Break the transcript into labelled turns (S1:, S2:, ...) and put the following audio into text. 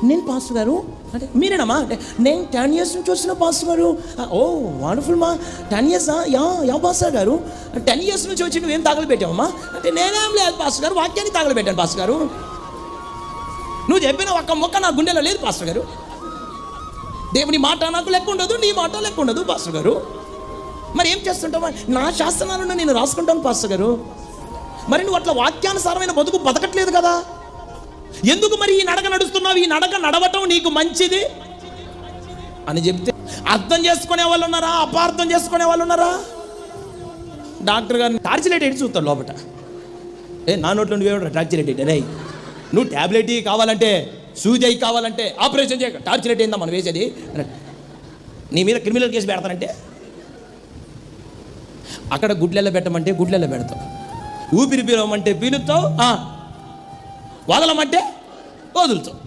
S1: నేను పాస్టర్ గారు అంటే మీరేనమ్మా అంటే నేను 10 years నుంచి వచ్చిన పాస్టర్ గారు. ఓ వండర్ఫుల్ మా 10 years యా పాస్టర్ గారు 10 years నుంచి వచ్చి నువ్వేం తగలబెట్టావమ్మా అంటే నేనేం లేదు పాస్టర్ గారు, వాక్యాన్ని తగలబెట్టాను పాస్టర్ గారు. నువ్వు చెప్పిన ఒక్క మొక్క నా గుండెలో లేదు పాస్టర్ గారు. దేవుని మాట నాకు లెక్క ఉండదు, నీ మాట లెక్క ఉండదు పాస్టర్ గారు. మరి ఏం చేస్తుంటావా? నా శాస్త్రాలను నేను రాసుకుంటాను పాస్టర్ గారు. మరి నువ్వు అట్లా వాక్యానుసారమైన బతుకు బతకట్లేదు కదా, ఎందుకు మరి ఈ నడక నడుస్తున్నావు? ఈ నడక నడవటం నీకు మంచిది అని చెప్తే అర్థం చేసుకునే వాళ్ళు ఉన్నారా, అపార్థం చేసుకునే వాళ్ళు ఉన్నారా? డాక్టర్ గారిని టార్చిలైట్ ఎట్టి చూస్తాడు లోపల. నా నోట్లో నువ్వేమంటారు టార్చిలైట్ ఎట్టి? రే నువ్వు ట్యాబ్లెట్ కావాలంటే, సూది అయి కావాలంటే ఆపరేషన్ చేయక, టార్చిలైట్ ఏందా మనం వేసేది? నీ మీద క్రిమినల్ కేసు పెడతానంటే అక్కడ గుడ్లెల్లో పెట్టమంటే గుడ్లెల్లో పెడతావు, ఊపిరి పీలవమంటే పీలుతావు, వదలమంటే వదులుతావు.